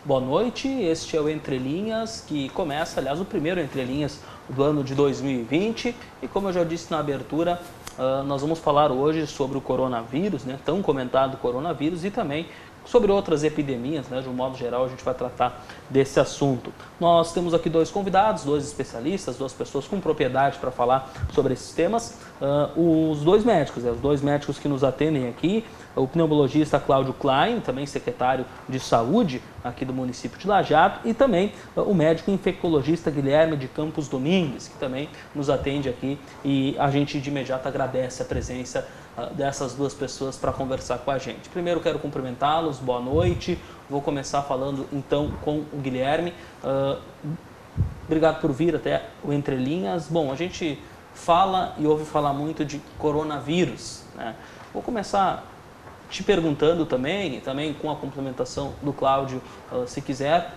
Boa noite, este é o Entre Linhas, que começa, aliás, o primeiro Entre Linhas do ano de 2020. E como eu já disse na abertura, nós vamos falar hoje sobre o coronavírus, né, tão comentado coronavírus, e também sobre outras epidemias, né, de um modo geral a gente vai tratar desse assunto. Nós temos aqui dois convidados, dois especialistas, duas pessoas com propriedade para falar sobre esses temas. Os dois médicos que nos atendem aqui, o pneumologista Cláudio Klein, também secretário de Saúde aqui do município de Lajeado, e também o médico infectologista Guilherme de Campos Domingues, que também nos atende aqui, e a gente de imediato agradece a presença dessas duas pessoas para conversar com a gente. Primeiro quero cumprimentá-los, boa noite. Vou começar falando então com o Guilherme. Obrigado por vir até o Entre Linhas. Bom, a gente fala e ouve falar muito de coronavírus, né? Vou começar te perguntando também, e também com a complementação do Cláudio, se quiser,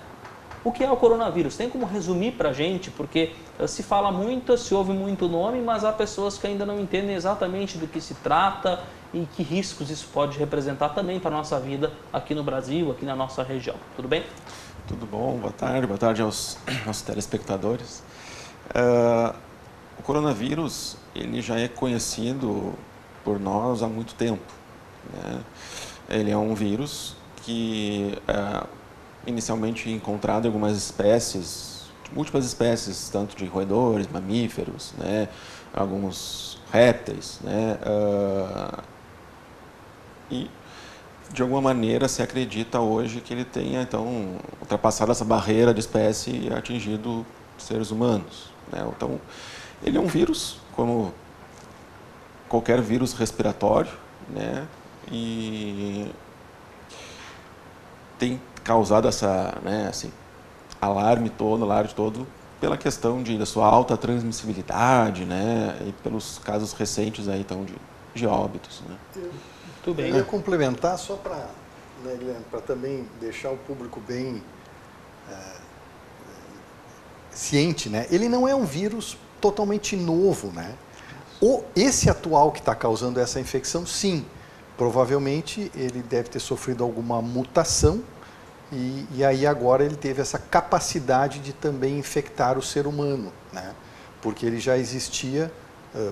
o que é o coronavírus? Tem como resumir para a gente? Porque se fala muito, se ouve muito nome, mas há pessoas que ainda não entendem exatamente do que se trata e que riscos isso pode representar também para a nossa vida aqui no Brasil, aqui na nossa região. Tudo bem? Tudo bom, boa tarde aos telespectadores. O coronavírus, ele já é conhecido por nós há muito tempo, né? Ele é um vírus que inicialmente encontrado em algumas espécies, múltiplas espécies, tanto de roedores, mamíferos, né, alguns répteis, né, e de alguma maneira se acredita hoje que ele tenha então ultrapassado essa barreira de espécie e atingido seres humanos, né? Então ele é um vírus como qualquer vírus respiratório, né, e tem causado esse alarme todo pela questão da sua alta transmissibilidade, né, e pelos casos recentes aí, então, de óbitos, né. Tudo bem. Eu ia complementar só para, né, Guilherme, para também deixar o público bem ciente, né? Ele não é um vírus totalmente novo, né? Esse atual que está causando essa infecção, sim, provavelmente ele deve ter sofrido alguma mutação e aí agora ele teve essa capacidade de também infectar o ser humano, né? Porque ele já existia,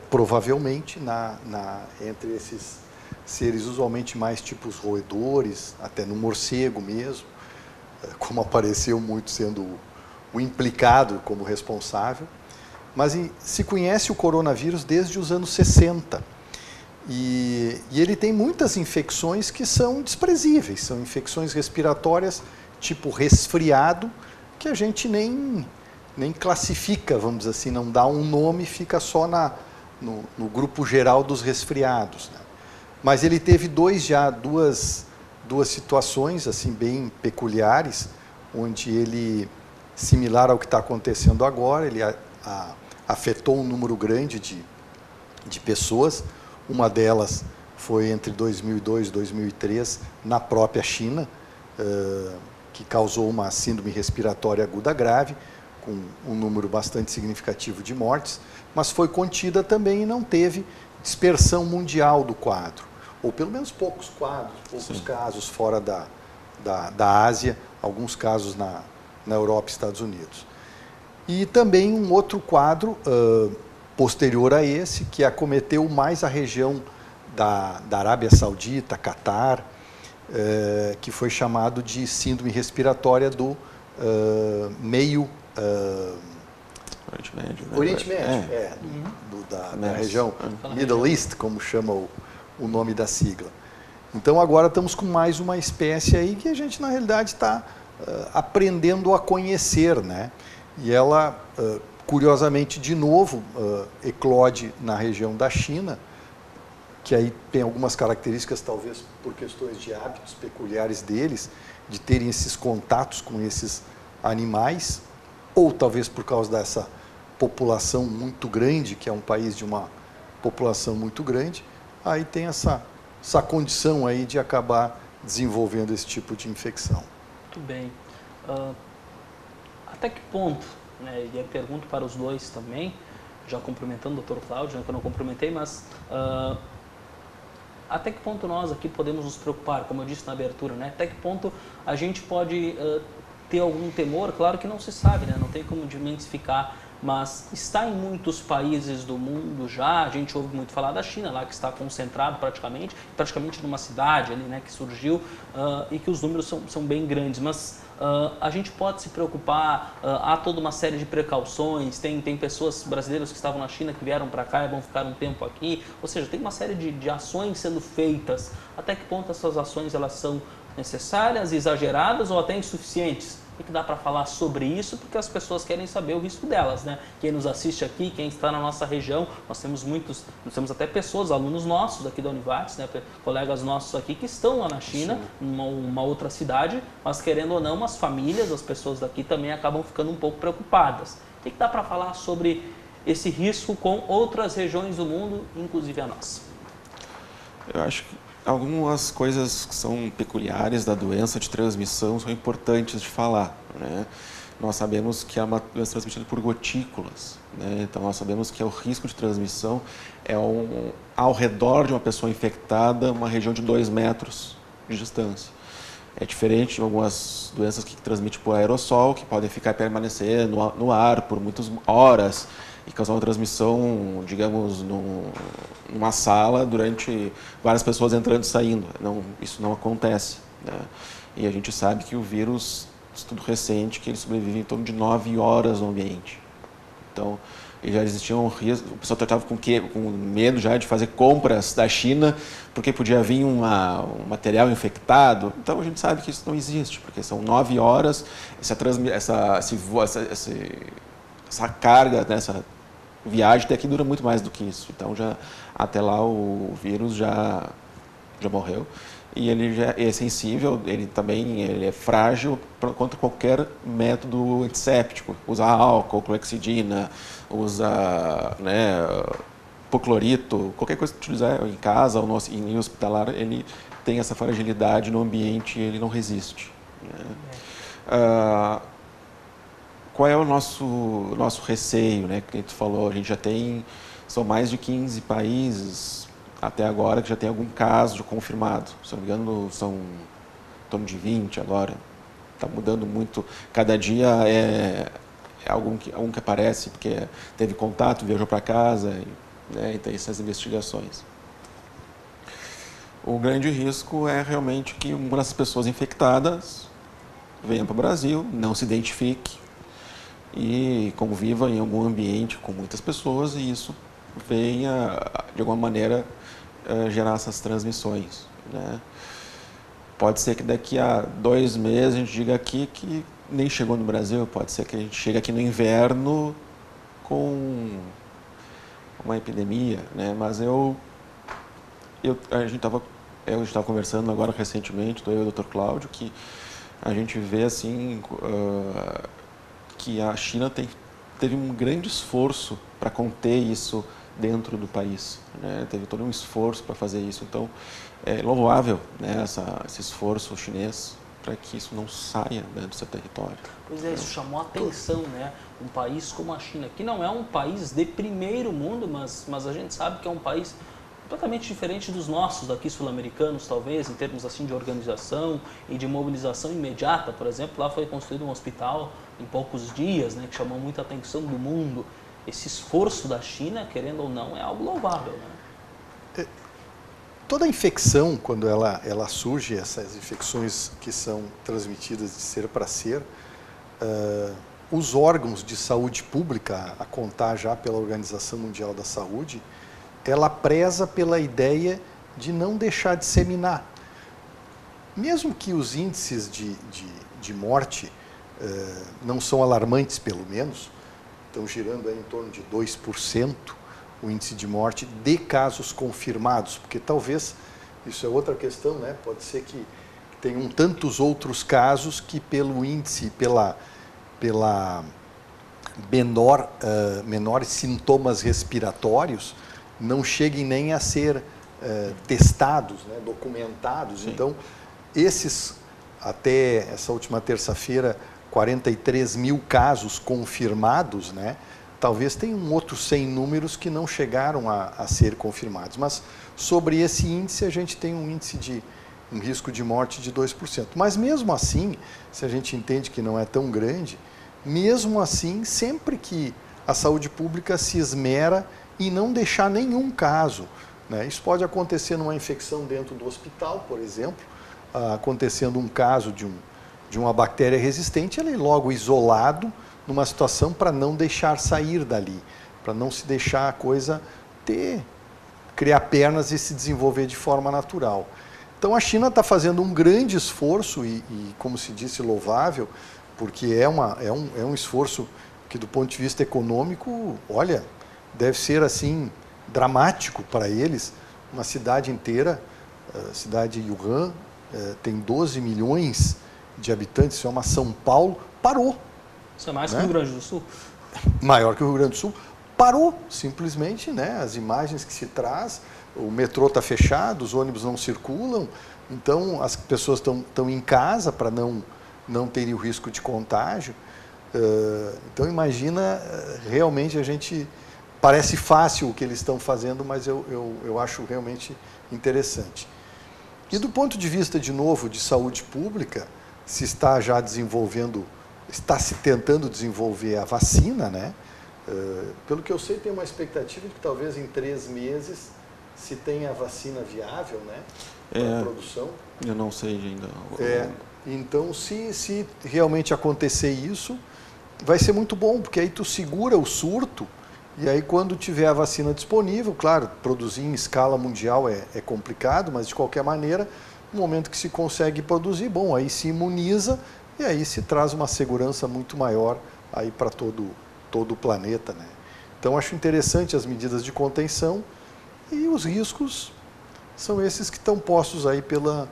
provavelmente, entre esses seres usualmente mais tipos roedores, até no morcego mesmo, como apareceu muito sendo o implicado como responsável. Mas se conhece o coronavírus desde os anos 60. E ele tem muitas infecções que são desprezíveis, são infecções respiratórias tipo resfriado, que a gente nem classifica, vamos dizer assim, não dá um nome, fica só no grupo geral dos resfriados, né? Mas ele teve duas situações assim bem peculiares, onde ele, similar ao que está acontecendo agora, ele afetou um número grande de pessoas. Uma delas foi entre 2002 e 2003, na própria China, que causou uma síndrome respiratória aguda grave, com um número bastante significativo de mortes, mas foi contida também e não teve dispersão mundial do quadro, ou pelo menos poucos casos fora da Ásia, alguns casos na Europa e Estados Unidos. E também um outro quadro posterior a esse, que acometeu mais a região da Arábia Saudita, Catar, que foi chamado de síndrome respiratória do meio... Oriente Médio, da região Middle East, como chama o nome da sigla. Então agora estamos com mais uma espécie aí que a gente na realidade está aprendendo a conhecer, né? E ela... curiosamente, de novo, eclode na região da China, que aí tem algumas características, talvez por questões de hábitos peculiares deles, de terem esses contatos com esses animais, ou talvez por causa dessa população muito grande, que é um país de uma população muito grande, aí tem essa condição aí de acabar desenvolvendo esse tipo de infecção. Muito bem. Até que ponto, né, e eu pergunto para os dois também, já cumprimentando o Dr. Cláudio, né, que eu não cumprimentei, mas até que ponto nós aqui podemos nos preocupar, como eu disse na abertura, né, até que ponto a gente pode ter algum temor? Claro que não se sabe, né? Não tem como dimensificar, mas está em muitos países do mundo já. A gente ouve muito falar da China, lá que está concentrado praticamente numa cidade ali, né, que surgiu e que os números são bem grandes, mas a gente pode se preocupar, há toda uma série de precauções, tem pessoas brasileiras que estavam na China que vieram para cá e vão ficar um tempo aqui, ou seja, tem uma série de ações sendo feitas. Até que ponto essas ações elas são necessárias, exageradas ou até insuficientes? O que dá para falar sobre isso? Porque as pessoas querem saber o risco delas, né? Quem nos assiste aqui, quem está na nossa região, nós temos até pessoas, alunos nossos aqui da Univates, né? Colegas nossos aqui que estão lá na China, uma outra cidade, mas querendo ou não, as famílias, as pessoas daqui também acabam ficando um pouco preocupadas. O que dá para falar sobre esse risco com outras regiões do mundo, inclusive a nossa? Eu acho que algumas coisas que são peculiares da doença de transmissão são importantes de falar, né? Nós sabemos que é uma doença transmitida por gotículas, né? Então nós sabemos que o risco de transmissão é ao redor de uma pessoa infectada, uma região de 2 metros de distância. É diferente de algumas doenças que transmitem por aerossol, que podem permanecer no ar por muitas horas e causar uma transmissão, digamos, numa sala durante várias pessoas entrando e saindo. Isso não acontece, né? E a gente sabe que o vírus, estudo recente, que ele sobrevive em torno de 9 horas no ambiente. Então, já existia um risco, o pessoal estava com medo já de fazer compras da China, porque podia vir um material infectado. Então, a gente sabe que isso não existe, porque são 9 horas, essa carga, né, essa viagem daqui dura muito mais do que isso. Então, até lá o vírus já morreu. E ele já é sensível, ele é frágil contra qualquer método antisséptico. Usar álcool, clorexidina, usar, né, hipoclorito, qualquer coisa que utilizar em casa ou em hospitalar, ele tem essa fragilidade no ambiente e ele não resiste, né? Qual é o nosso receio, né, que a gente falou? A gente já são mais de 15 países até agora que já tem algum caso confirmado. Se não me engano, são em torno de 20 agora. Está mudando muito. Cada dia é algum que aparece porque teve contato, viajou para casa, né, e tem essas investigações. O grande risco é realmente que uma das pessoas infectadas venha para o Brasil, não se identifique e conviva em algum ambiente com muitas pessoas e isso venha, de alguma maneira, gerar essas transmissões, né? Pode ser que daqui a 2 meses a gente diga aqui que nem chegou no Brasil, pode ser que a gente chegue aqui no inverno com uma epidemia, né? Mas a gente estava conversando agora recentemente, eu e o Dr. Cláudio, que a gente vê assim que a China teve um grande esforço para conter isso dentro do país, né? Teve todo um esforço para fazer isso. Então, é louvável, né, esse esforço chinês para que isso não saia dentro do seu território. Pois é, isso chamou a atenção, né? Um país como a China, que não é um país de primeiro mundo, mas a gente sabe que é um país completamente diferente dos nossos, daqui sul-americanos, talvez, em termos assim de organização e de mobilização imediata. Por exemplo, lá foi construído um hospital em poucos dias, né, que chamou muita atenção do mundo. Esse esforço da China, querendo ou não, é algo louvável, né? Toda infecção, quando ela surge, essas infecções que são transmitidas de ser para ser, os órgãos de saúde pública, a contar já pela Organização Mundial da Saúde, ela preza pela ideia de não deixar disseminar. Mesmo que os índices de morte não são alarmantes, pelo menos, estão girando aí em torno de 2% o índice de morte de casos confirmados, porque talvez, isso é outra questão, né? Pode ser que tenham tantos outros casos que pelo índice, pela menores sintomas respiratórios, não cheguem nem a ser testados, né? Documentados. Sim. Então, até essa última terça-feira, 43 mil casos confirmados, né? Talvez tenham outros 100 números que não chegaram a ser confirmados. Mas sobre esse índice, a gente tem um índice um risco de morte de 2%. Mas mesmo assim, se a gente entende que não é tão grande, mesmo assim, sempre que a saúde pública se esmera em não deixar nenhum caso, né? Isso pode acontecer numa infecção dentro do hospital, por exemplo, acontecendo um caso de uma bactéria resistente, ele é logo isolado numa situação para não deixar sair dali, para não se deixar a coisa criar pernas e se desenvolver de forma natural. Então a China está fazendo um grande esforço e, como se disse, louvável, porque é um esforço que do ponto de vista econômico, olha, deve ser assim dramático para eles. Uma cidade inteira, a cidade de Wuhan, tem 12 milhões de habitantes, isso é uma São Paulo, parou. Isso é mais que o Rio Grande do Sul? Maior que o Rio Grande do Sul. Parou, simplesmente, né? As imagens que se traz, o metrô está fechado, os ônibus não circulam, então as pessoas estão em casa para não terem o risco de contágio. Então imagina, realmente a gente, parece fácil o que eles estão fazendo, mas eu acho realmente interessante. E do ponto de vista, de novo, de saúde pública, se está já desenvolvendo, está se tentando desenvolver a vacina, né? Pelo que eu sei, tem uma expectativa de que talvez em 3 meses se tenha a vacina viável, né? Para a produção. Eu não sei ainda. Então, se realmente acontecer isso, vai ser muito bom, porque aí tu segura o surto, e aí quando tiver a vacina disponível, claro, produzir em escala mundial é complicado, mas de qualquer maneira, no momento que se consegue produzir, bom, aí se imuniza e aí se traz uma segurança muito maior aí para todo o planeta, né? Então acho interessante as medidas de contenção e os riscos são esses que estão postos aí pelo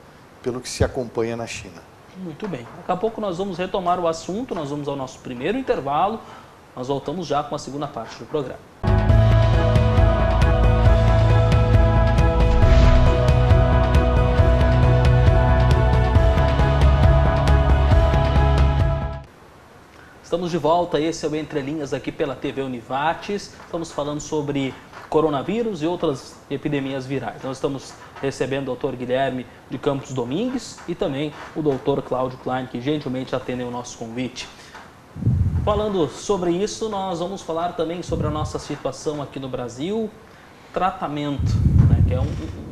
que se acompanha na China. Muito bem. Daqui a pouco nós vamos retomar o assunto, nós vamos ao nosso primeiro intervalo, nós voltamos já com a segunda parte do programa. Estamos de volta, esse é o Entre Linhas aqui pela TV Univates. Estamos falando sobre coronavírus e outras epidemias virais. Nós estamos recebendo o Dr. Guilherme de Campos Domingues e também o Dr. Cláudio Klein, que gentilmente atendeu o nosso convite. Falando sobre isso, nós vamos falar também sobre a nossa situação aqui no Brasil, tratamento, né, que é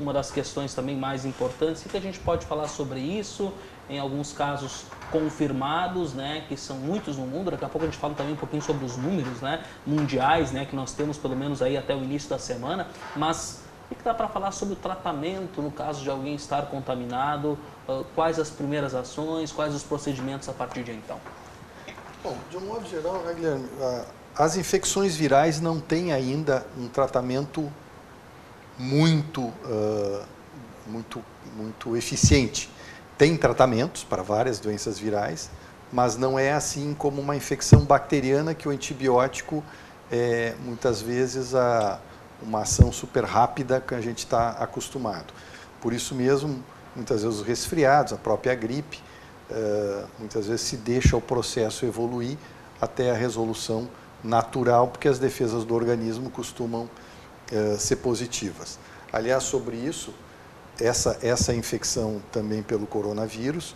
uma das questões também mais importantes, e que a gente pode falar sobre isso, em alguns casos confirmados, né, que são muitos no mundo. Daqui a pouco a gente fala também um pouquinho sobre os números, né, mundiais, né, que nós temos pelo menos aí até o início da semana. Mas o que dá para falar sobre o tratamento no caso de alguém estar contaminado? Quais as primeiras ações, quais os procedimentos a partir de então? Bom, de um modo geral, né, Guilherme, as infecções virais não têm ainda um tratamento muito eficiente. Tem tratamentos para várias doenças virais, mas não é assim como uma infecção bacteriana, que o antibiótico é muitas vezes uma ação super rápida que a gente está acostumado. Por isso mesmo, muitas vezes os resfriados, a própria gripe, muitas vezes se deixa o processo evoluir até a resolução natural, porque as defesas do organismo costumam ser positivas. Aliás, sobre isso, essa infecção também pelo coronavírus,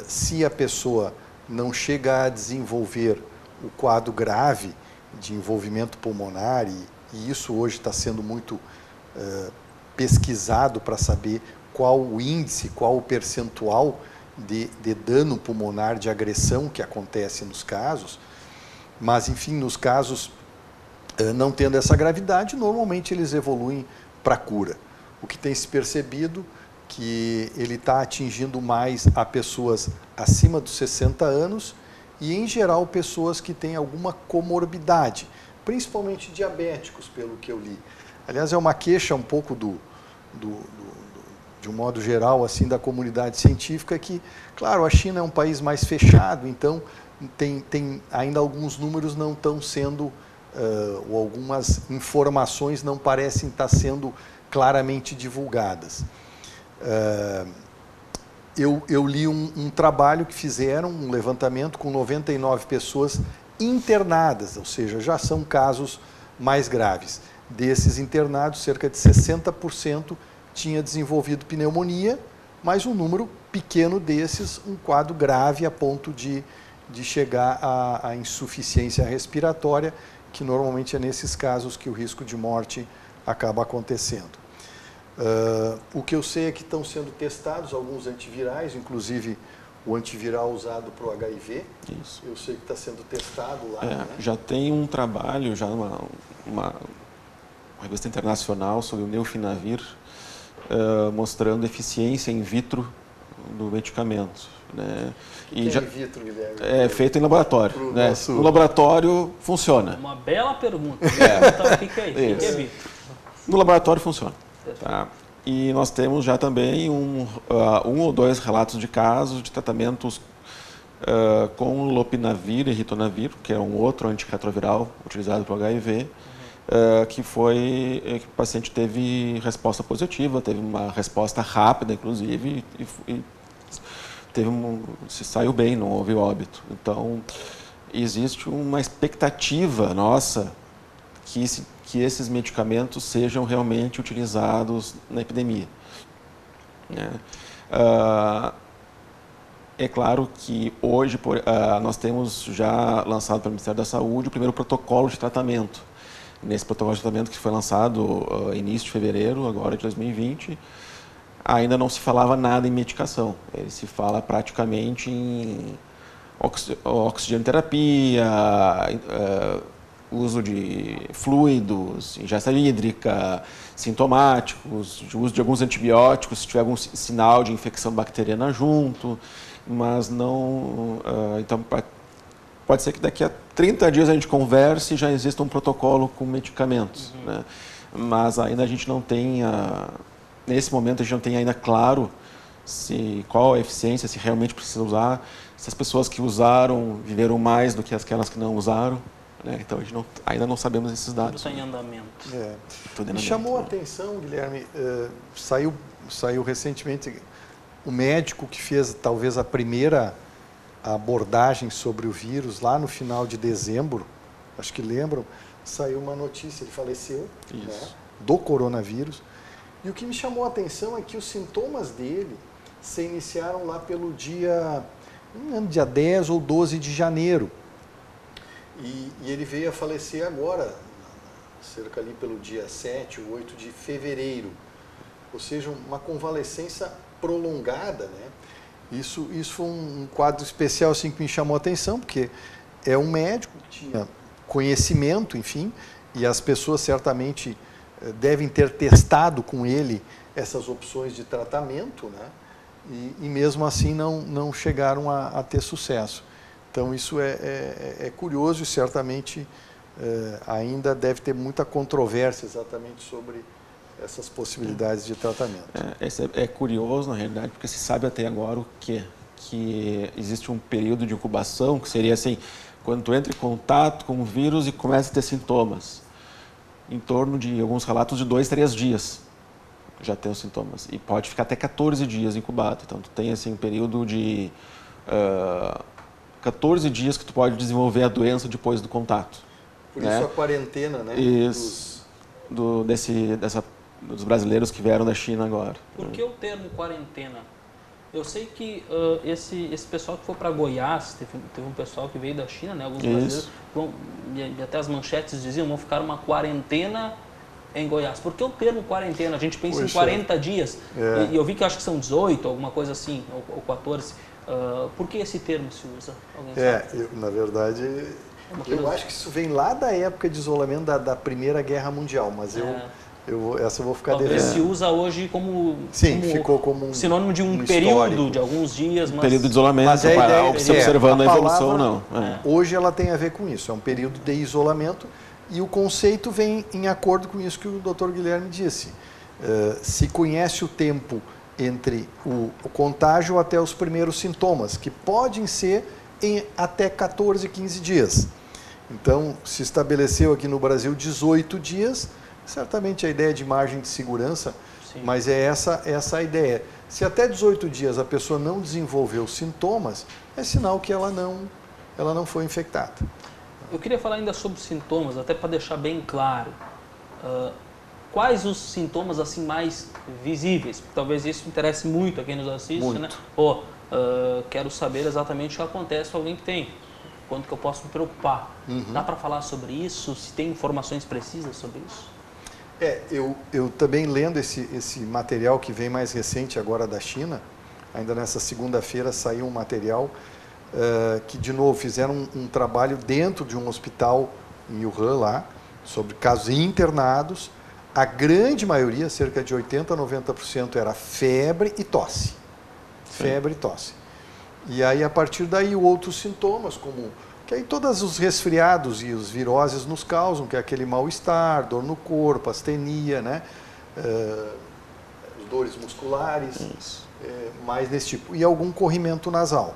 se a pessoa não chega a desenvolver o quadro grave de envolvimento pulmonar, e isso hoje está sendo muito pesquisado para saber qual o índice, qual o percentual de dano pulmonar, de agressão que acontece nos casos, mas enfim, nos casos não tendo essa gravidade, normalmente eles evoluem para a cura. O que tem se percebido que ele está atingindo mais a pessoas acima dos 60 anos e, em geral, pessoas que têm alguma comorbidade, principalmente diabéticos, pelo que eu li. Aliás, é uma queixa um pouco de um modo geral, assim, da comunidade científica, que, claro, a China é um país mais fechado, então tem ainda alguns números não estão sendo, ou algumas informações não parecem estar sendo claramente divulgadas. Eu li um trabalho que fizeram, um levantamento com 99 pessoas internadas, ou seja, já são casos mais graves. Desses internados, cerca de 60% tinha desenvolvido pneumonia mas um número pequeno desses, um quadro grave a ponto de chegar à insuficiência respiratória, que normalmente é nesses casos que o risco de morte acaba acontecendo. O que eu sei é que estão sendo testados alguns antivirais, inclusive o antiviral usado para o HIV. Isso. Eu sei que está sendo testado lá. Né? Já tem um trabalho, já uma revista internacional sobre o Neofinavir, mostrando eficiência in vitro do medicamento. Né? E já, in vitro, Guilherme? É feito em laboratório. Né? No laboratório funciona. Uma bela pergunta. Então, o que é isso? O que é vitro? No laboratório funciona. Tá? E nós temos já também um ou dois relatos de casos de tratamentos com lopinavir e ritonavir, que é um outro antirretroviral utilizado para o HIV, que o paciente teve resposta positiva, teve uma resposta rápida, inclusive, e se saiu bem, não houve óbito. Então, existe uma expectativa nossa que esses medicamentos sejam realmente utilizados na epidemia. Né? É claro que hoje nós temos já lançado pelo Ministério da Saúde o primeiro protocolo de tratamento. Nesse protocolo de tratamento que foi lançado início de fevereiro, agora de 2020, ainda não se falava nada em medicação. Ele se fala praticamente em oxigenoterapia, uso de fluidos, ingesta hídrica, sintomáticos, uso de alguns antibióticos se tiver algum sinal de infecção bacteriana junto, mas não... Então, pode ser que daqui a 30 dias a gente converse e já exista um protocolo com medicamentos. Né? Mas ainda a gente não tem... Nesse momento a gente não tem ainda claro qual a eficiência, se realmente precisa usar, se as pessoas que usaram viveram mais do que aquelas que não usaram. Né? Então, a gente ainda não sabemos esses dados. Tudo está em andamento. Me chamou a atenção, Guilherme, saiu recentemente o médico que fez talvez a primeira abordagem sobre o vírus, lá no final de dezembro, acho que lembram, saiu uma notícia, ele faleceu, né, do coronavírus. E o que me chamou a atenção é que os sintomas dele se iniciaram lá pelo dia 10 ou 12 de janeiro. E ele veio a falecer agora, cerca ali pelo dia 7 ou 8 de fevereiro. Ou seja, uma convalescência prolongada, né? Isso foi um quadro especial assim, que me chamou a atenção, porque é um médico que tinha conhecimento, enfim, e as pessoas certamente devem ter testado com ele essas opções de tratamento, né? E mesmo assim não chegaram a ter sucesso. Então, isso é curioso e certamente ainda deve ter muita controvérsia exatamente sobre essas possibilidades de tratamento. É curioso, na realidade, porque se sabe até agora o quê? Que existe um período de incubação, que seria assim, quando tu entra em contato com o vírus e começa a ter sintomas, em torno de alguns relatos de 2, 3 dias já tem os sintomas. E pode ficar até 14 dias incubado. Então, tu tem assim, um período de 14 dias que tu pode desenvolver a doença depois do contato. Por isso a quarentena, né? Isso, dos brasileiros que vieram da China agora. Por que o termo quarentena? Eu sei que esse pessoal que foi para Goiás, teve um pessoal que veio da China, né? Alguns brasileiros, e até as manchetes diziam, vão ficar uma quarentena em Goiás. Por que o termo quarentena? A gente pensa em 40 dias, e eu vi que acho que são 18, alguma coisa assim, ou 14. Por que esse termo se usa? Alguém sabe? Na verdade, eu acho que isso vem lá da época de isolamento da Primeira Guerra Mundial, mas essa eu vou ficar devendo. Talvez se usa hoje como, ficou como um sinônimo de um período, de alguns dias. Um período de isolamento, mas a ideia, observando a evolução, não. Hoje ela tem a ver com isso, é um período de isolamento e o conceito vem em acordo com isso que o Dr. Guilherme disse. Se conhece o tempo entre o contágio até os primeiros sintomas, que podem ser em até 14, 15 dias. Então, se estabeleceu aqui no Brasil 18 dias, certamente a ideia de margem de segurança, mas é essa a ideia. Se até 18 dias a pessoa não desenvolveu sintomas, é sinal que ela não foi infectada. Eu queria falar ainda sobre sintomas, até para deixar bem claro. quais os sintomas assim mais visíveis? Porque talvez isso interesse muito a quem nos assiste, Muito. né? Quero saber exatamente o que acontece com alguém que tem. Quanto que eu posso me preocupar? Dá para falar sobre isso? Se tem informações precisas sobre isso? Eu também lendo esse material que vem mais recente agora da China, ainda nessa segunda-feira saiu um material que, de novo, fizeram um trabalho dentro de um hospital em Wuhan lá, sobre casos internados. A grande maioria, cerca de 80% a 90%, era febre e tosse. Sim. Febre e tosse. E aí, a partir daí, outros sintomas, como que aí todos os resfriados e os viroses nos causam, que é aquele mal-estar, dor no corpo, astenia, né? Dores musculares, mais desse tipo. E algum corrimento nasal.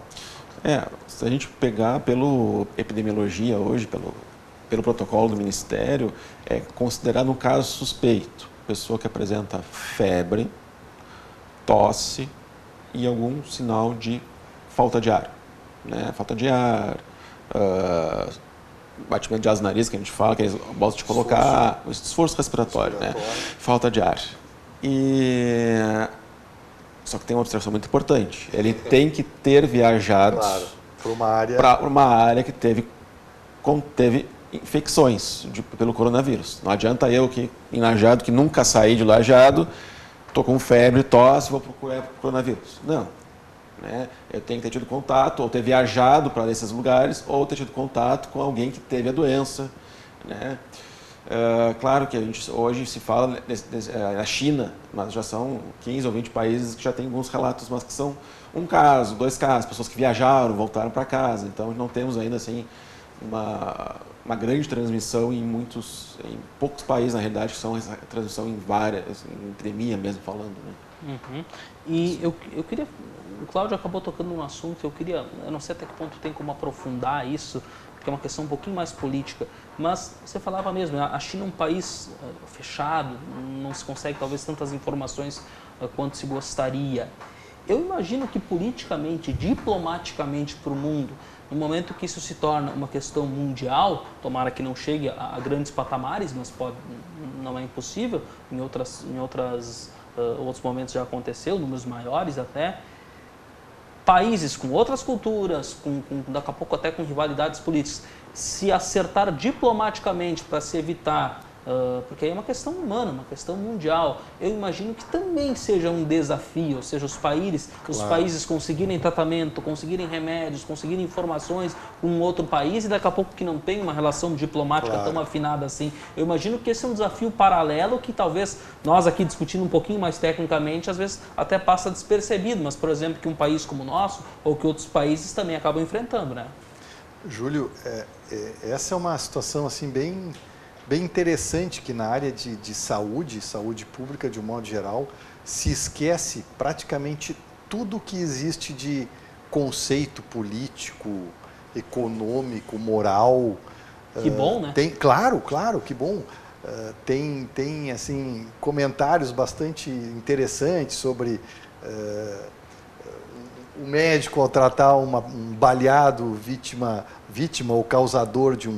Se a gente pegar pelo epidemiologia hoje, pelo protocolo do Ministério, é considerado um caso suspeito. Pessoa que apresenta febre, tosse e algum sinal de falta de ar. Né? Falta de ar, batimento de asa no nariz, que a gente fala, que é o modo de colocar, esforço respiratório, né? Falta de ar. Só que tem uma observação muito importante. Ele tem que ter viajado para uma área que teve infecções pelo coronavírus. Não adianta eu que em Lajeado, que nunca saí de Lajeado, estou com febre, tosse, vou procurar coronavírus. Não. Né? Eu tenho que ter tido contato, ou ter viajado para esses lugares, ou ter tido contato com alguém que teve a doença. Né? Claro que hoje se fala da China, mas já são 15 ou 20 países que já tem alguns relatos, mas que são um caso, 2 casos, pessoas que viajaram, voltaram para casa. Então não temos ainda assim uma grande transmissão em poucos países, na realidade, que são transmissão em várias, em epidemia mesmo falando. Né? E eu queria, o Cláudio acabou tocando num assunto, eu não sei até que ponto tem como aprofundar isso, porque é uma questão um pouquinho mais política, mas você falava mesmo, a China é um país fechado, não se consegue talvez tantas informações quanto se gostaria. Eu imagino que politicamente, diplomaticamente para o mundo, no momento que isso se torna uma questão mundial, tomara que não chegue a grandes patamares, mas não é impossível, em outros momentos já aconteceu, números maiores até, países com outras culturas, daqui a pouco até com rivalidades políticas, se acertar diplomaticamente para se evitar, porque aí é uma questão humana, uma questão mundial, eu imagino que também seja um desafio, ou seja, os países conseguirem tratamento, conseguirem remédios, conseguirem informações com um outro país e daqui a pouco que não tem uma relação diplomática tão afinada assim. Eu imagino que esse é um desafio paralelo que talvez nós aqui discutindo um pouquinho mais tecnicamente, às vezes até passa despercebido, mas por exemplo que um país como o nosso ou que outros países também acabam enfrentando, né? Júlio, essa é uma situação assim bem interessante, que na área de saúde pública de um modo geral, se esquece praticamente tudo que existe de conceito político, econômico, moral. Que bom, né? Claro, que bom. Tem assim, comentários bastante interessantes sobre o médico ao tratar um baleado vítima ou causador de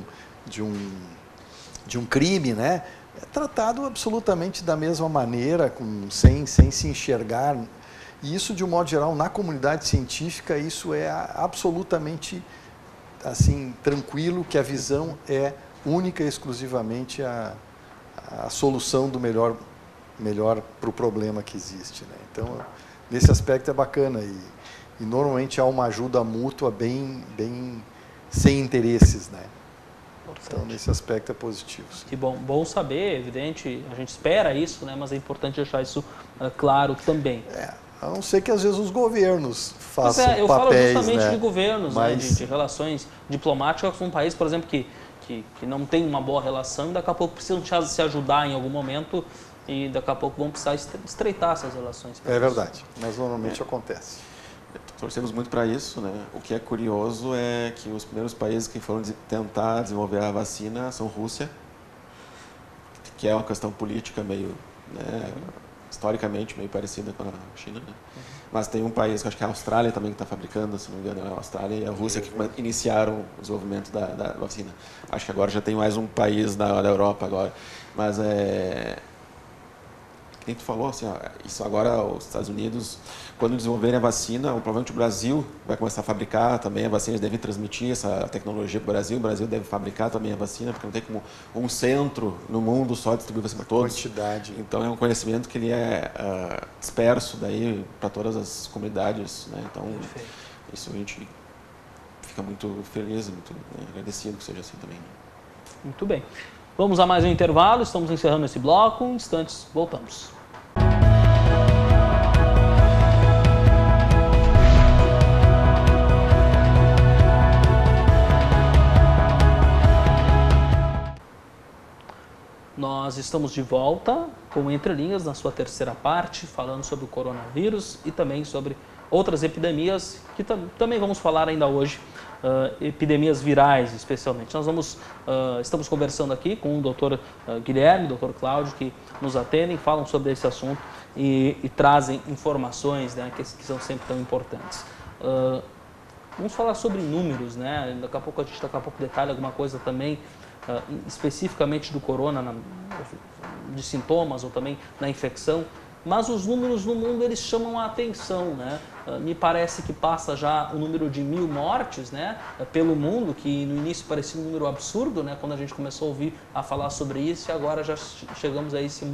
um crime, né? É tratado absolutamente da mesma maneira, sem se enxergar. E isso, de um modo geral, na comunidade científica, isso é absolutamente assim, tranquilo, que a visão é única e exclusivamente a solução do melhor para o problema que existe. Né? Então, nesse aspecto é bacana. E normalmente há uma ajuda mútua bem sem interesses, né? Então, nesse aspecto é positivo. Sim. Que bom saber, evidente, a gente espera isso, né? Mas é importante deixar isso claro também. A não ser que às vezes os governos façam papéis, eu falo justamente, né, de governos, mas... né, de relações diplomáticas com um país, por exemplo, que não tem uma boa relação e daqui a pouco precisam se ajudar em algum momento e daqui a pouco vão precisar estreitar essas relações. É verdade, mas normalmente acontece. Torcemos muito para isso, né? O que é curioso é que os primeiros países que foram tentar desenvolver a vacina são Rússia, que é uma questão política meio, né, historicamente meio parecida com a China, né? Mas tem um país, que acho que é a Austrália também, que está fabricando, se não me engano, é a Austrália e a Rússia, que iniciaram o desenvolvimento da vacina. Acho que agora já tem mais um país da Europa agora. Mas nem tu falou, assim, ó, isso agora os Estados Unidos, quando desenvolverem a vacina, provavelmente o Brasil vai começar a fabricar também a vacina, eles devem transmitir essa tecnologia para o Brasil deve fabricar também a vacina, porque não tem como um centro no mundo só distribuir vacina para todos. Quantidade. Então é um conhecimento que ele é disperso daí para todas as comunidades, né? Então isso a gente fica muito feliz, muito agradecido que seja assim também. Muito bem. Vamos a mais um intervalo, estamos encerrando esse bloco, em instantes voltamos. Nós estamos de volta com Entre Linhas na sua terceira parte, falando sobre o coronavírus e também sobre outras epidemias que também vamos falar ainda hoje, epidemias virais especialmente. Estamos conversando aqui com o Dr. Guilherme, Dr. Cláudio, que nos atendem, falam sobre esse assunto e trazem informações, né, que são sempre tão importantes. Vamos falar sobre números, né? Daqui a pouco detalha alguma coisa também especificamente do corona, de sintomas ou também na infecção, mas os números no mundo eles chamam a atenção, né? Me parece que passa já o número de 1.000 mortes, né, pelo mundo, que no início parecia um número absurdo, né, quando a gente começou a ouvir a falar sobre isso, e agora já chegamos a esse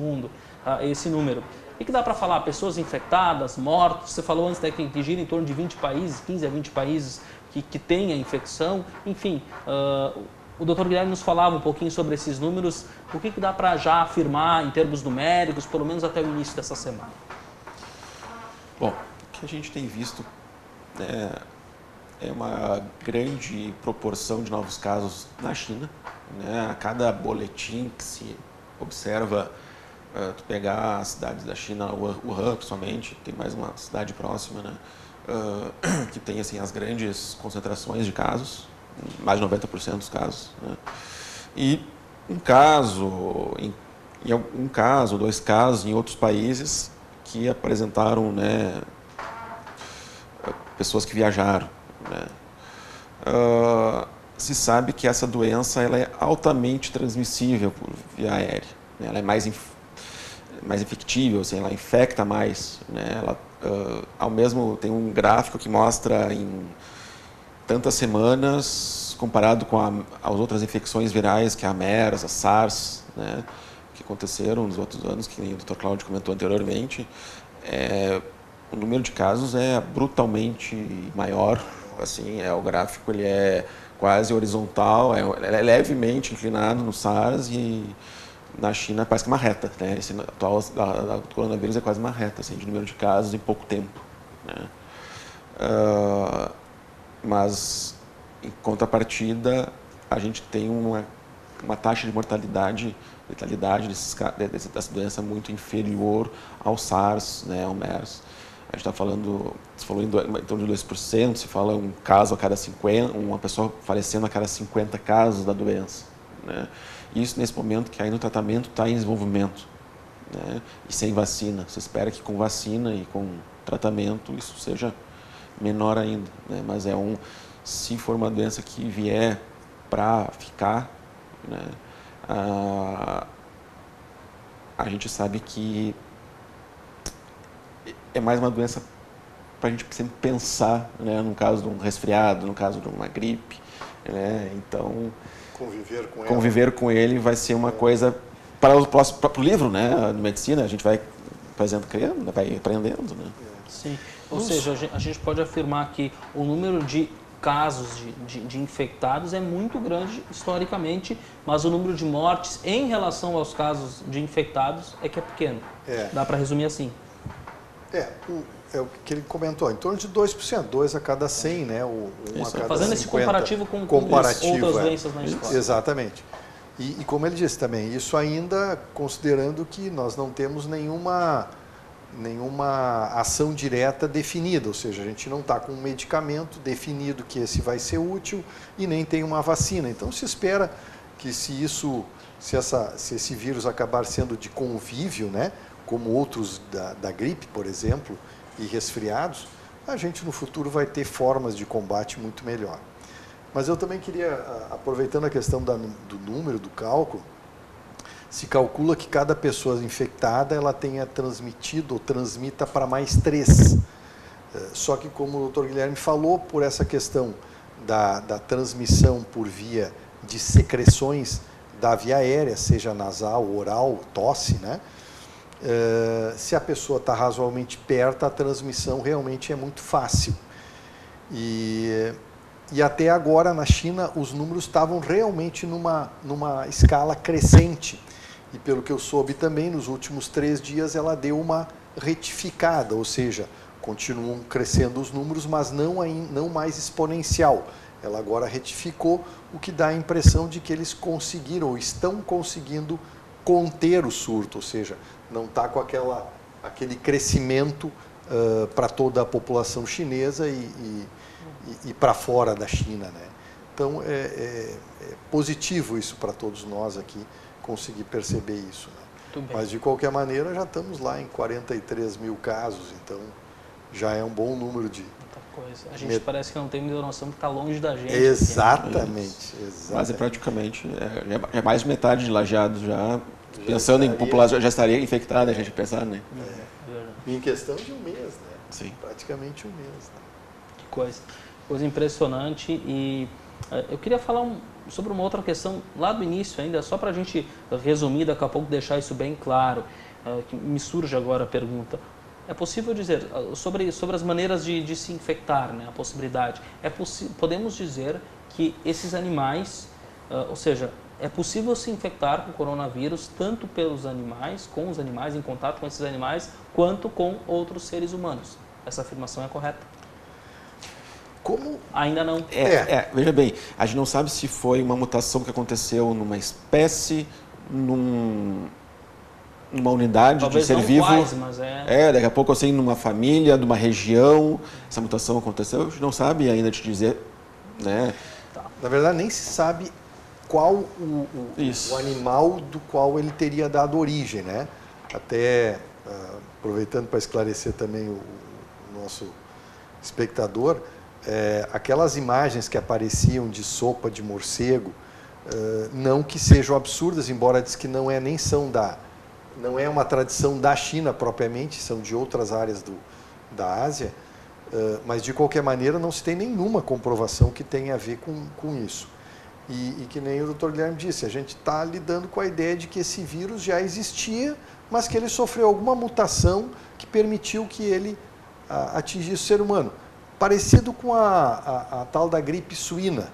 número. E que dá para falar? Pessoas infectadas, mortos, você falou antes, né, que gira em torno de 20 países, 15 a 20 países que têm a infecção, enfim. O Dr. Guilherme nos falava um pouquinho sobre esses números, o que dá para já afirmar em termos numéricos, pelo menos até o início dessa semana? Bom, o que a gente tem visto é uma grande proporção de novos casos na China, né? A cada boletim que se observa, tu pegar as cidades da China, Wuhan principalmente, tem mais uma cidade próxima, né? Que tem assim, as grandes concentrações de casos, mais de 90% dos casos, né? E um caso, dois casos em outros países que apresentaram, né, pessoas que viajaram, né? Se sabe que essa doença ela é altamente transmissível por via aérea, né? Ela é mais infectível, assim, ela infecta mais, né? Ela, tem um gráfico que mostra em tantas semanas, comparado com as outras infecções virais, que é a MERS, a SARS, né, que aconteceram nos outros anos, que o Dr. Cláudio comentou anteriormente, o número de casos é brutalmente maior. Assim, o gráfico ele é quase horizontal, é levemente inclinado no SARS e na China parece que é uma reta, né? Esse atual do coronavírus é quase uma reta, assim, de número de casos em pouco tempo, né? Mas, em contrapartida, a gente tem uma taxa de mortalidade, letalidade dessa doença muito inferior ao SARS, né, ao MERS. A gente está falando, você falou em torno de 2%, se fala um caso a cada 50, uma pessoa falecendo a cada 50 casos da doença, né? Isso nesse momento que ainda o tratamento está em desenvolvimento, né, e sem vacina. Se espera que com vacina e com tratamento isso seja menor ainda, né? Mas se for uma doença que vier para ficar, né, a gente sabe que é mais uma doença para a gente sempre pensar, né, no caso de um resfriado, no caso de uma gripe, né? Então conviver com ele vai ser uma coisa para o próprio livro, né, de medicina, a gente vai criando, vai aprendendo, né? Sim. Ou seja, a gente pode afirmar que o número de casos de infectados é muito grande historicamente, mas o número de mortes em relação aos casos de infectados é que é pequeno. Dá para resumir assim. É o que ele comentou, em torno de 2%, 2 a cada 100, né? A cada fazendo 50, esse comparativo com outras doenças na história. Exatamente. E como ele disse também, isso ainda considerando que nós não temos nenhuma ação direta definida, ou seja, a gente não está com um medicamento definido que esse vai ser útil e nem tem uma vacina. Então se espera que se esse vírus acabar sendo de convívio, né, como outros da gripe, por exemplo, e resfriados, a gente no futuro vai ter formas de combate muito melhor. Mas eu também queria, aproveitando a questão do número, do cálculo, se calcula que cada pessoa infectada ela tenha transmitido ou transmita para mais 3. Só que, como o Dr. Guilherme falou, por essa questão da transmissão por via de secreções da via aérea, seja nasal, oral, tosse, né? Se a pessoa está razoavelmente perto, a transmissão realmente é muito fácil. E até agora, na China, os números estavam realmente numa escala crescente. E pelo que eu soube também, nos últimos 3 dias ela deu uma retificada, ou seja, continuam crescendo os números, mas não mais exponencial. Ela agora retificou, o que dá a impressão de que eles conseguiram, ou estão conseguindo conter o surto, ou seja, não está com aquele crescimento para toda a população chinesa e para fora da China, né? Então, é positivo isso para todos nós aqui, conseguir perceber isso, né? Mas, de qualquer maneira, já estamos lá em 43 mil casos, então já é um bom número de... Muita coisa. A gente parece que não tem muita noção que está longe da gente. Exatamente. Mas praticamente, é mais de metade de Lajeado já pensando em população, já estaria infectada, a gente pensar, né? Em questão de um mês, né? Sim. Praticamente um mês, né? Que coisa impressionante. E eu queria falar sobre uma outra questão lá do início ainda, só para a gente resumir, daqui a pouco deixar isso bem claro, que me surge agora a pergunta. É possível dizer, sobre as maneiras de se infectar, né, a possibilidade, podemos dizer que esses animais, ou seja, é possível se infectar com coronavírus tanto pelos animais, com os animais, em contato com esses animais, quanto com outros seres humanos. Essa afirmação é correta? Como? Ainda não. Veja bem, a gente não sabe se foi uma mutação que aconteceu numa espécie, numa unidade talvez de ser não vivo. Quais, mas daqui a pouco assim, numa família, numa região, essa mutação aconteceu, a gente não sabe ainda te dizer, né? Tá. Na verdade, nem se sabe qual o animal do qual ele teria dado origem, né? Até, aproveitando para esclarecer também o nosso espectador, aquelas imagens que apareciam de sopa de morcego, não que sejam absurdas, embora diz que não é uma tradição da China propriamente, são de outras áreas da Ásia, mas de qualquer maneira não se tem nenhuma comprovação que tenha a ver com isso. E que nem o Dr. Guilherme disse, a gente está lidando com a ideia de que esse vírus já existia, mas que ele sofreu alguma mutação que permitiu que ele atingisse o ser humano. Parecido com a tal da gripe suína.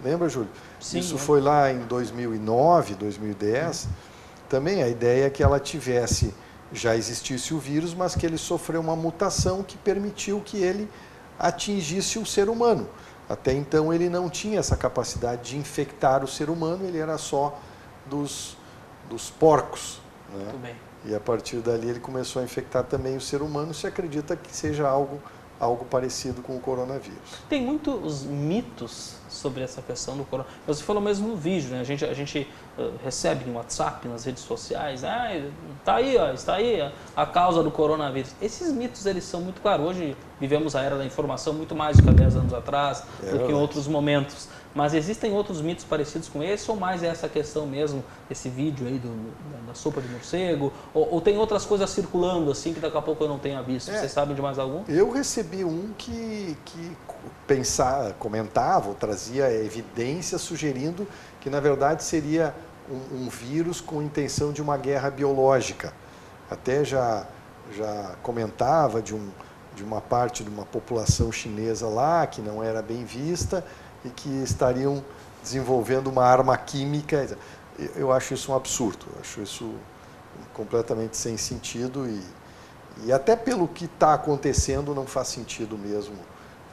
Lembra, Júlio? Sim, isso foi lá em 2009, 2010. Também a ideia é que ela já existisse o vírus, mas que ele sofreu uma mutação que permitiu que ele atingisse o ser humano. Até então ele não tinha essa capacidade de infectar o ser humano, ele era só dos porcos, né? Muito bem. E a partir dali ele começou a infectar também o ser humano, se acredita que seja algo parecido com o coronavírus. Tem muitos mitos sobre essa questão do coronavírus. Você falou mesmo no vídeo, né? A gente recebe no WhatsApp, nas redes sociais, está aí a causa do coronavírus. Esses mitos, eles são muito claros. Hoje vivemos a era da informação muito mais do que há 10 anos atrás, do que em outros momentos. Mas existem outros mitos parecidos com esse, ou mais essa questão mesmo, esse vídeo aí da sopa de morcego, ou tem outras coisas circulando assim que daqui a pouco eu não tenha visto? Vocês sabem de mais algum? Eu recebi um que comentava, ou trazia evidência sugerindo que na verdade seria um vírus com intenção de uma guerra biológica. Até já comentava de uma parte de uma população chinesa lá que não era bem vista e que estariam desenvolvendo uma arma química. Eu acho isso um absurdo, eu acho isso completamente sem sentido e até pelo que está acontecendo não faz sentido mesmo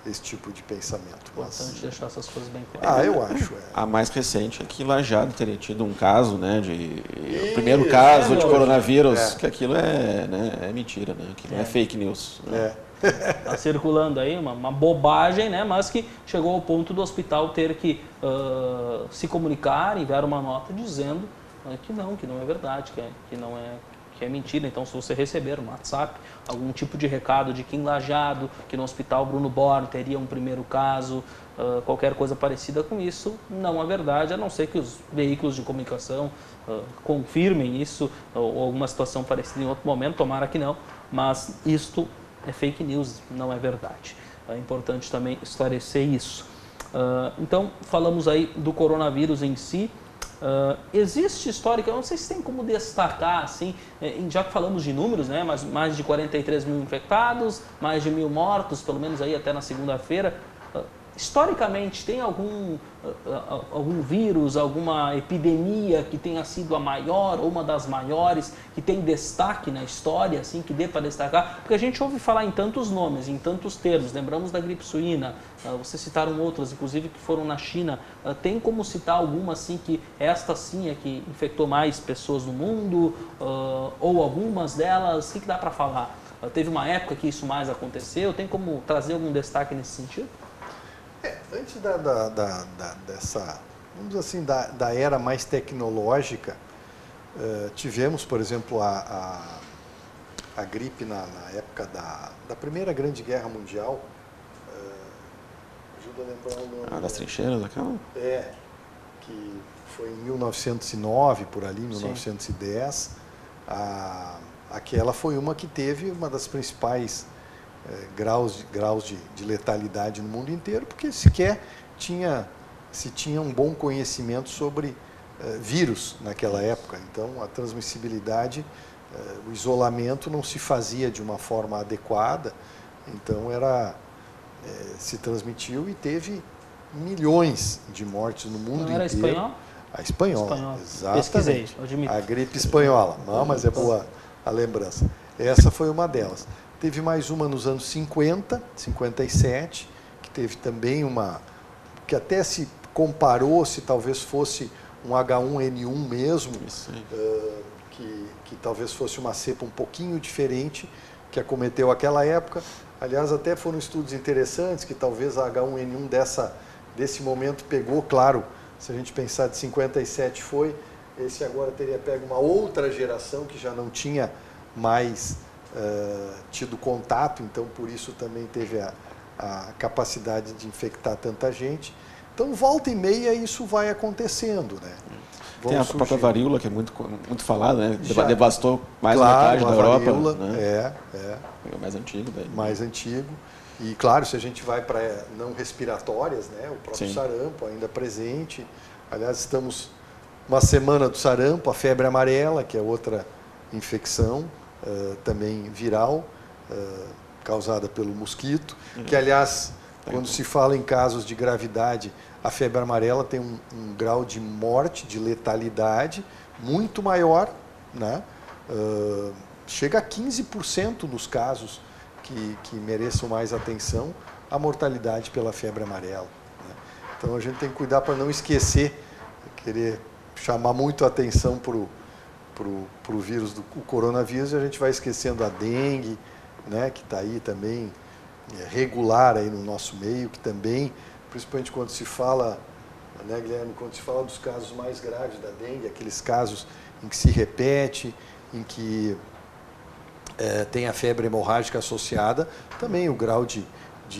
esse tipo de pensamento. Importante deixar essas coisas bem claras. Eu acho. A mais recente é que Lajeado teria tido um caso, né, o primeiro caso de coronavírus, que aquilo é mentira, né, aquilo é fake news. Né? Está circulando aí uma bobagem, né? Mas que chegou ao ponto do hospital ter que se comunicar, enviar uma nota dizendo que não é verdade, que que é mentira. Então, se você receber um WhatsApp, algum tipo de recado de que em Lajeado, que no Hospital Bruno Born teria um primeiro caso, qualquer coisa parecida com isso, não é verdade, a não ser que os veículos de comunicação confirmem isso, ou alguma situação parecida em outro momento, tomara que não, mas isto é fake news, não é verdade. É importante também esclarecer isso. Então, falamos aí do coronavírus em si. Existe histórica, eu não sei se tem como destacar, assim, já que falamos de números, né, mas mais de 43 mil infectados, mais de 1.000 mortos, pelo menos aí até na segunda-feira. Historicamente, tem algum vírus, alguma epidemia que tenha sido a maior ou uma das maiores, que tem destaque na história, assim, que dê para destacar? Porque a gente ouve falar em tantos nomes, em tantos termos. Lembramos da gripe suína, vocês citaram outras, inclusive, que foram na China. Tem como citar alguma, assim, que esta sim é que infectou mais pessoas no mundo? Ou algumas delas? O que dá para falar? Teve uma época que isso mais aconteceu? Tem como trazer algum destaque nesse sentido? Antes dessa, vamos dizer assim, da era mais tecnológica, tivemos, por exemplo, a gripe na época da Primeira Grande Guerra Mundial. Ajuda a lembrar o nome. Das trincheiras, aquela? Que foi em 1909, por ali, 1910. Sim. Aquela foi uma que teve uma das principais graus de letalidade no mundo inteiro, porque sequer se tinha um bom conhecimento sobre vírus naquela época. Então, a transmissibilidade, o isolamento não se fazia de uma forma adequada, então se transmitiu e teve milhões de mortes no mundo inteiro. Era espanhol? A espanhola, exatamente. Pesquisei, eu admito. A gripe espanhola, não, mas é boa a lembrança. Essa foi uma delas. Teve mais uma nos anos 50, 57, que teve também que até se comparou se talvez fosse um H1N1 mesmo, que talvez fosse uma cepa um pouquinho diferente que acometeu aquela época. Aliás, até foram estudos interessantes que talvez a H1N1 desse momento pegou, claro, se a gente pensar de 57 esse agora teria pego uma outra geração que já não tinha mais tido contato, então por isso também teve a capacidade de infectar tanta gente. Então, volta e meia, isso vai acontecendo, né? Tem a própria varíola, que é muito falada, né? Devastou mais claro, metade da Europa. Varíola, né? É mais antigo. Daí. Mais antigo. E, claro, se a gente vai para não respiratórias, né? O próprio sarampo ainda presente. Aliás, estamos uma semana do sarampo, a febre amarela, que é outra infecção, também viral, causada pelo mosquito, que, aliás, quando se fala em casos de gravidade, a febre amarela tem um grau de morte, de letalidade muito maior, né? Chega a 15% nos casos que mereçam mais atenção, a mortalidade pela febre amarela. Né? Então a gente tem que cuidar para não esquecer, querer chamar muito a atenção para o vírus do coronavírus, e a gente vai esquecendo a dengue, né, que está aí também regular aí no nosso meio, que também, principalmente quando se fala, né, Guilherme, quando se fala dos casos mais graves da dengue, aqueles casos em que se repete, em que tem a febre hemorrágica associada, também o grau de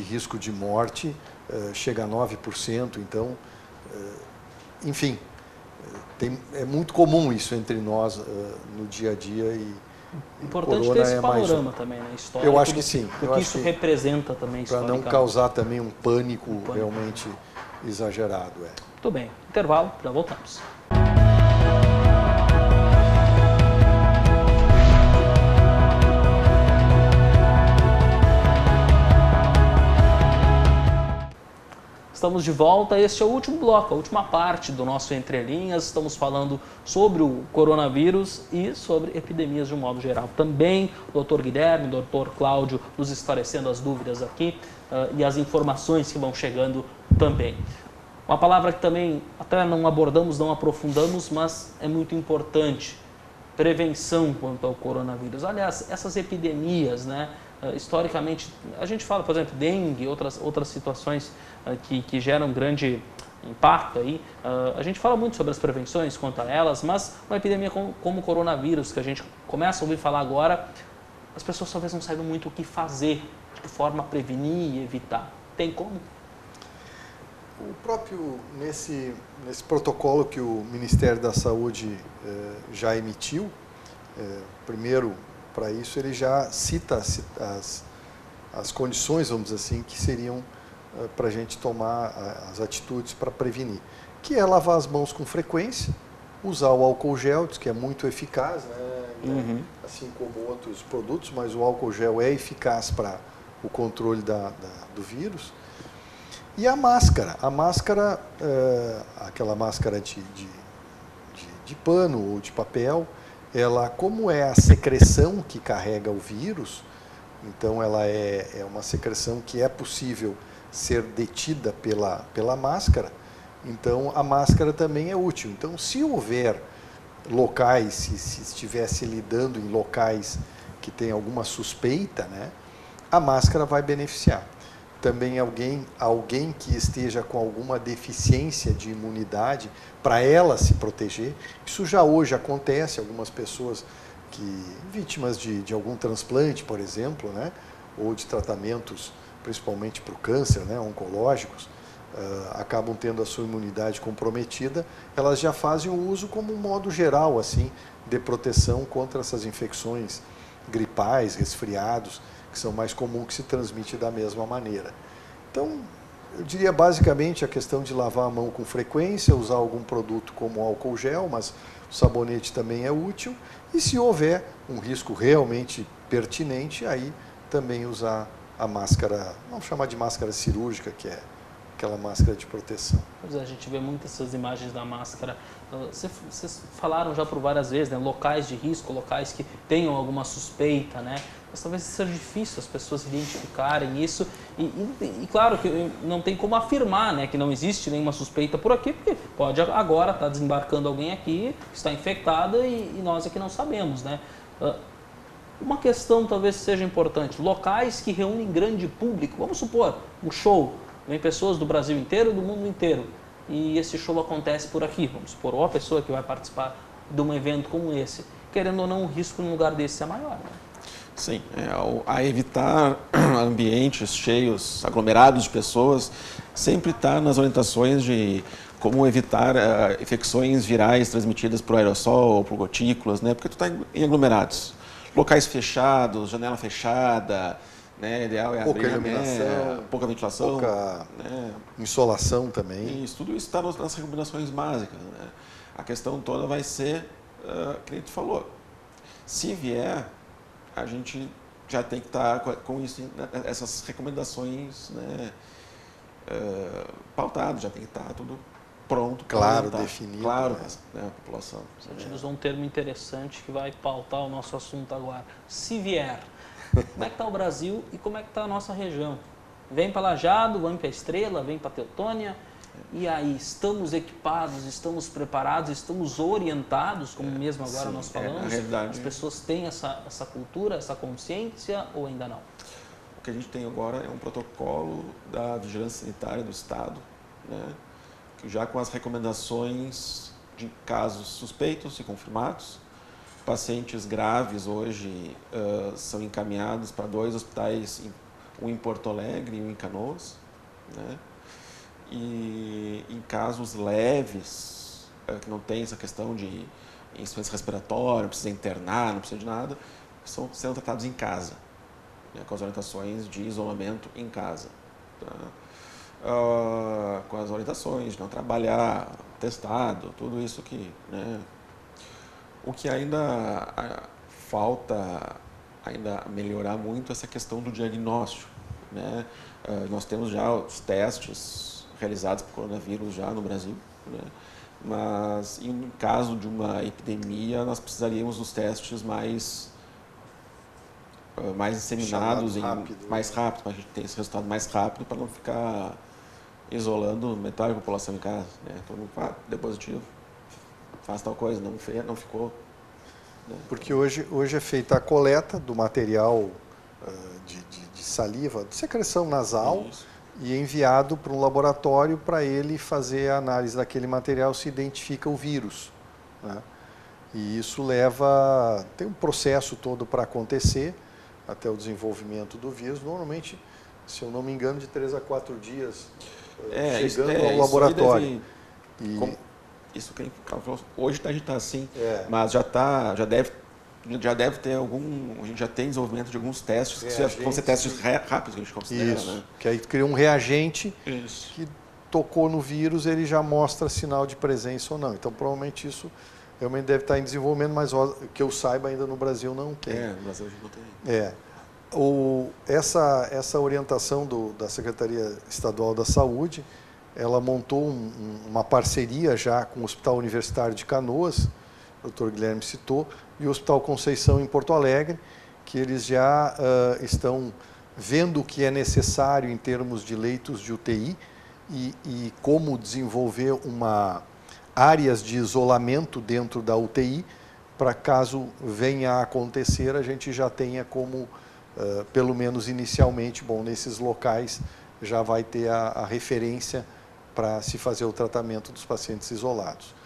risco de morte chega a 9%. Então, enfim, é muito comum isso entre nós no dia a dia. Importante ter esse panorama também, né? Histórico. Eu acho que sim. O que isso representa também historicamente. Para não causar também um pânico realmente exagerado. Muito bem. Intervalo, já voltamos. Estamos de volta, este é o último bloco, a última parte do nosso Entre Linhas. Estamos falando sobre o coronavírus e sobre epidemias de um modo geral. Também o Dr. Guilherme, o Dr. Cláudio nos esclarecendo as dúvidas aqui e as informações que vão chegando também. Uma palavra que também até não abordamos, não aprofundamos, mas é muito importante: prevenção quanto ao coronavírus. Aliás, essas epidemias, né? Historicamente, a gente fala, por exemplo, dengue, outras situações que geram grande impacto aí. A gente fala muito sobre as prevenções contra elas, mas uma epidemia como o coronavírus, que a gente começa a ouvir falar agora, as pessoas talvez não saibam muito o que fazer, de que forma prevenir e evitar. Tem como? O próprio, nesse protocolo que o Ministério da Saúde já emitiu, primeiro, para isso, ele já cita as condições, vamos dizer assim, que seriam para a gente tomar as atitudes para prevenir, que é lavar as mãos com frequência, usar o álcool gel, que é muito eficaz, né? Assim como outros produtos, mas o álcool gel é eficaz para o controle do vírus. E a máscara, aquela máscara de pano ou de papel, ela, como é a secreção que carrega o vírus, então ela é uma secreção que é possível ser detida pela máscara, então a máscara também é útil. Então, se houver locais, se estivesse lidando em locais que tem alguma suspeita, né, a máscara vai beneficiar. Também alguém que esteja com alguma deficiência de imunidade, para ela se proteger. Isso já hoje acontece, algumas pessoas vítimas de algum transplante, por exemplo, né, ou de tratamentos, principalmente para o câncer, né, oncológicos, acabam tendo a sua imunidade comprometida, elas já fazem o uso como um modo geral assim, de proteção contra essas infecções gripais, resfriados, que são mais comuns, que se transmite da mesma maneira. Então, eu diria basicamente a questão de lavar a mão com frequência, usar algum produto como álcool gel, mas o sabonete também é útil, e se houver um risco realmente pertinente, aí também usar a máscara, vamos chamar de máscara cirúrgica, que é aquela máscara de proteção. Pois é, a gente vê muitas essas imagens da máscara. Vocês falaram já por várias vezes, né? Locais de risco, locais que tenham alguma suspeita, né? Mas talvez seja difícil as pessoas identificarem isso. E claro que não tem como afirmar, né, que não existe nenhuma suspeita por aqui, porque pode agora estar desembarcando alguém aqui que está infectada e nós aqui não sabemos, né? Uma questão talvez seja importante, locais que reúnem grande público, vamos supor, um show, vem pessoas do Brasil inteiro, do mundo inteiro, e esse show acontece por aqui, vamos supor, ou a pessoa que vai participar de um evento como esse, querendo ou não, o risco num lugar desse é maior, né? Sim, a evitar ambientes cheios, aglomerados de pessoas, sempre está nas orientações de como evitar infecções virais transmitidas por aerossol ou por gotículas, né? Porque tu está em aglomerados. Locais fechados, janela fechada, né? Ideal é pouca abrir iluminação, pouca ventilação, pouca né? insolação também. Isso, tudo isso está nas recomendações básicas, né? A questão toda vai ser, que nem tu falou, se vier, a gente já tem que estar com isso, essas recomendações, né, pautadas, já tem que estar tudo pronto. Claro, definido. Claro, né? A população. Você utilizou um termo interessante que vai pautar o nosso assunto agora. Se vier, como é que está o Brasil e como é que está a nossa região? Vem para Lajeado, vem para Estrela, vem para Teutônia. E aí, estamos equipados, estamos preparados, estamos orientados, como mesmo agora nós falamos? Na realidade, as pessoas têm essa cultura, essa consciência ou ainda não? O que a gente tem agora é um protocolo da Vigilância Sanitária do Estado, né, que já com as recomendações de casos suspeitos e confirmados, pacientes graves hoje são encaminhados para 2 hospitais, um em Porto Alegre e um em Canoas, né? E em casos leves, que não tem essa questão de insuficiência respiratória, não precisa internar, não precisa de nada, são sendo tratados em casa, né, com as orientações de isolamento em casa. Tá? Com as orientações de não trabalhar, testado, tudo isso que... Né, o que ainda falta ainda melhorar muito essa questão do diagnóstico, né? Nós temos já os testes realizados por coronavírus já no Brasil, né? Mas em caso de uma epidemia nós precisaríamos dos testes mais disseminados, mais rápido, para a gente ter esse resultado mais rápido, para não ficar isolando metade da população em casa, né? Todo mundo fala, deu positivo, faz tal coisa, não ficou. Né? Porque hoje é feita a coleta do material de saliva, de secreção nasal. Isso. e enviado para um laboratório para ele fazer a análise daquele material, se identifica o vírus, né? E isso tem um processo todo para acontecer, até o desenvolvimento do vírus, normalmente, se eu não me engano, de 3 a 4 dias, chegando ao laboratório. Isso que ele falou, hoje a gente está assim, mas já deve ter a gente já tem desenvolvimento de alguns testes, que vão ser testes rápidos que a gente considera. Isso, né? Que aí cria um reagente que tocou no vírus, ele já mostra sinal de presença ou não. Então, provavelmente isso realmente deve estar em desenvolvimento, mas que eu saiba ainda no Brasil não tem. No Brasil a gente não tem. Essa orientação da Secretaria Estadual da Saúde, ela montou uma parceria já com o Hospital Universitário de Canoas, o Dr. Guilherme citou, e o Hospital Conceição em Porto Alegre, que eles já estão vendo o que é necessário em termos de leitos de UTI e como desenvolver áreas de isolamento dentro da UTI, para caso venha a acontecer, a gente já tenha como, pelo menos inicialmente, nesses locais já vai ter a referência para se fazer o tratamento dos pacientes isolados.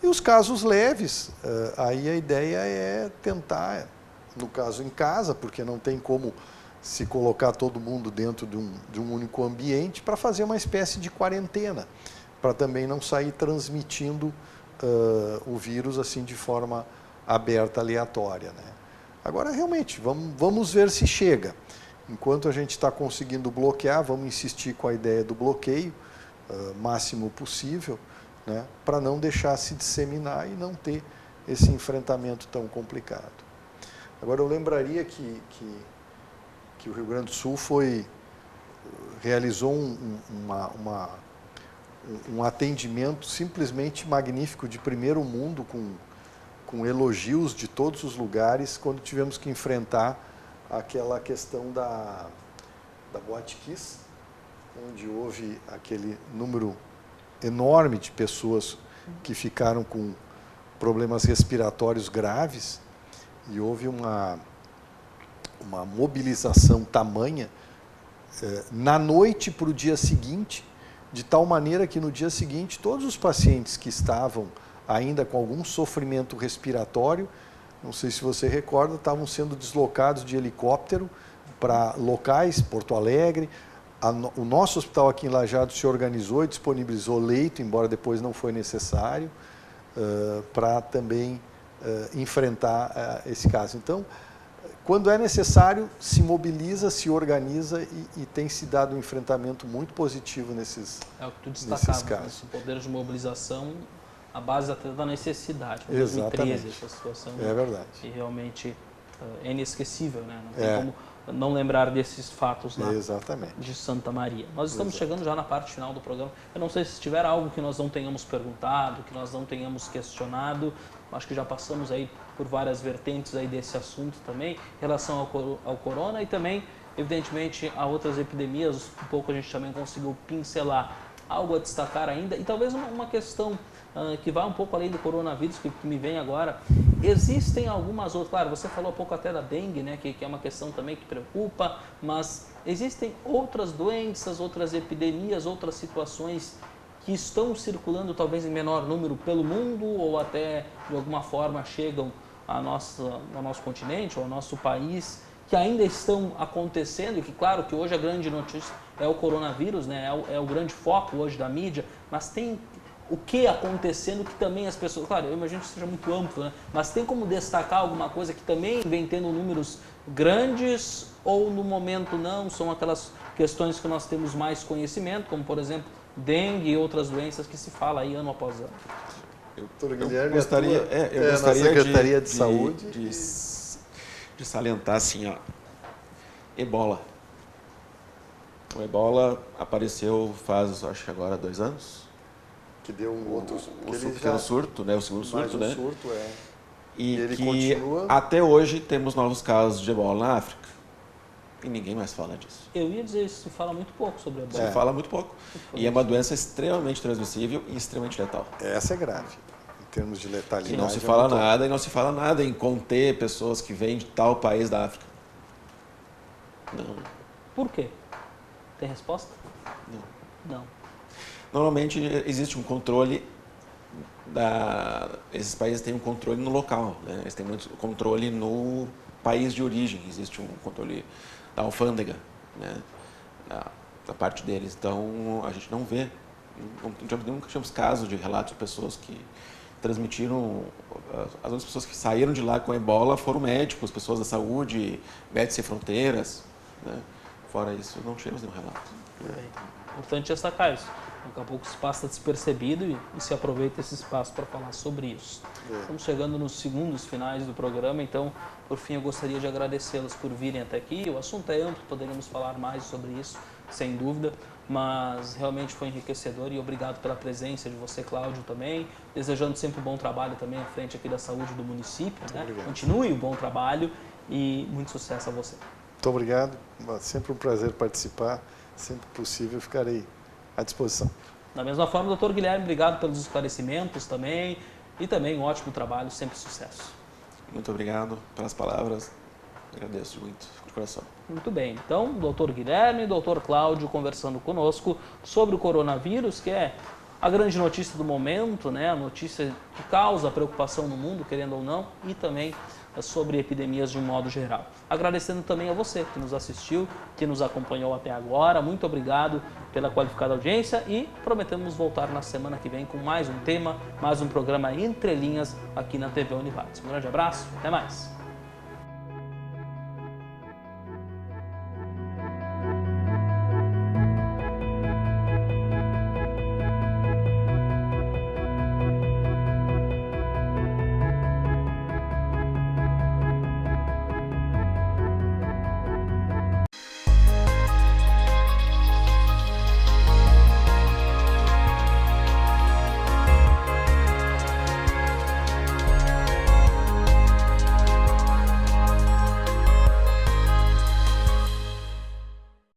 E os casos leves, aí a ideia é tentar, no caso em casa, porque não tem como se colocar todo mundo dentro de um único ambiente, para fazer uma espécie de quarentena, para também não sair transmitindo o vírus assim de forma aberta, aleatória, né? Agora, realmente, vamos ver se chega. Enquanto a gente está conseguindo bloquear, vamos insistir com a ideia do bloqueio, máximo possível, né, para não deixar se disseminar e não ter esse enfrentamento tão complicado. Agora, eu lembraria que o Rio Grande do Sul realizou um atendimento simplesmente magnífico, de primeiro mundo, com elogios de todos os lugares, quando tivemos que enfrentar aquela questão da Boate Kiss, onde houve aquele número enorme de pessoas que ficaram com problemas respiratórios graves, e houve uma mobilização tamanha na noite para o dia seguinte, de tal maneira que no dia seguinte todos os pacientes que estavam ainda com algum sofrimento respiratório, não sei se você recorda, estavam sendo deslocados de helicóptero para locais, Porto Alegre. O nosso hospital aqui em Lajeado se organizou e disponibilizou leito, embora depois não foi necessário, para também enfrentar esse caso. Então, quando é necessário, se mobiliza, se organiza e tem se dado um enfrentamento muito positivo nesses casos. É o que tu destacava, esse poder de mobilização, a base até da necessidade. Em 2013, essa situação que realmente é inesquecível, né? Não tem como não lembrar desses fatos lá de Santa Maria. Nós estamos chegando já na parte final do programa. Eu não sei se tiver algo que nós não tenhamos perguntado, que nós não tenhamos questionado. Acho que já passamos aí por várias vertentes aí desse assunto também, em relação ao corona e também, evidentemente, a outras epidemias. Um pouco a gente também conseguiu pincelar algo a destacar ainda. E talvez uma questão que vai um pouco além do coronavírus, que me vem agora. Existem algumas outras, claro, você falou um pouco até da dengue, né, que é uma questão também que preocupa, mas existem outras doenças, outras epidemias, outras situações que estão circulando talvez em menor número pelo mundo ou até de alguma forma chegam ao nosso continente ou ao nosso país, que ainda estão acontecendo e que, claro, que hoje a grande notícia é o coronavírus, né, é o grande foco hoje da mídia, mas tem o que acontecendo que também as pessoas... Claro, eu imagino que seja muito amplo, né? Mas tem como destacar alguma coisa que também vem tendo números grandes ou no momento não? São aquelas questões que nós temos mais conhecimento, como por exemplo dengue e outras doenças que se fala aí ano após ano. Eu gostaria na Secretaria de Saúde de salientar assim, Ebola. O Ebola apareceu faz, acho que agora 2 anos. Que deu um outro surto, né? O segundo surto, né? Surto, E ele que continua... até hoje temos novos casos de Ebola na África. E ninguém mais fala disso. Eu ia dizer isso, se fala muito pouco sobre a Ebola. Se fala muito pouco. E é uma doença extremamente transmissível e extremamente letal. Essa é grave, em termos de letalidade. E não se fala nada, e não se fala nada em conter pessoas que vêm de tal país da África. Não. Por quê? Tem resposta? Não. Não. Normalmente existe um controle esses países têm um controle no local, né? Eles têm muito controle no país de origem, existe um controle da alfândega, né? Da parte deles. Então, a gente não vê, nunca tivemos casos de relatos de pessoas que transmitiram, as outras pessoas que saíram de lá com ebola foram médicos, pessoas da saúde, Médicos Sem Fronteiras, né? Fora isso, não tivemos nenhum relato. Importante destacar isso. Daqui a pouco se passa despercebido e se aproveita esse espaço para falar sobre isso. Estamos chegando nos segundos finais do programa, então, por fim, eu gostaria de agradecê-los por virem até aqui. O assunto é amplo, poderíamos falar mais sobre isso, sem dúvida, mas realmente foi enriquecedor e obrigado pela presença de você, Cláudio, também. Desejando sempre um bom trabalho também à frente aqui da saúde do município, né? Continue o bom trabalho e muito sucesso a você. Muito obrigado, sempre um prazer participar, sempre possível ficarei à disposição. Da mesma forma, doutor Guilherme, obrigado pelos esclarecimentos também e também um ótimo trabalho, sempre sucesso. Muito obrigado pelas palavras, agradeço muito de coração. Muito bem, então, doutor Guilherme e doutor Cláudio conversando conosco sobre o coronavírus, que é a grande notícia do momento, né? A notícia que causa preocupação no mundo, querendo ou não, e também sobre epidemias de um modo geral. Agradecendo também a você que nos assistiu, que nos acompanhou até agora. Muito obrigado pela qualificada audiência e prometemos voltar na semana que vem com mais um tema, mais um programa Entre Linhas aqui na TV Univates. Um grande abraço, até mais.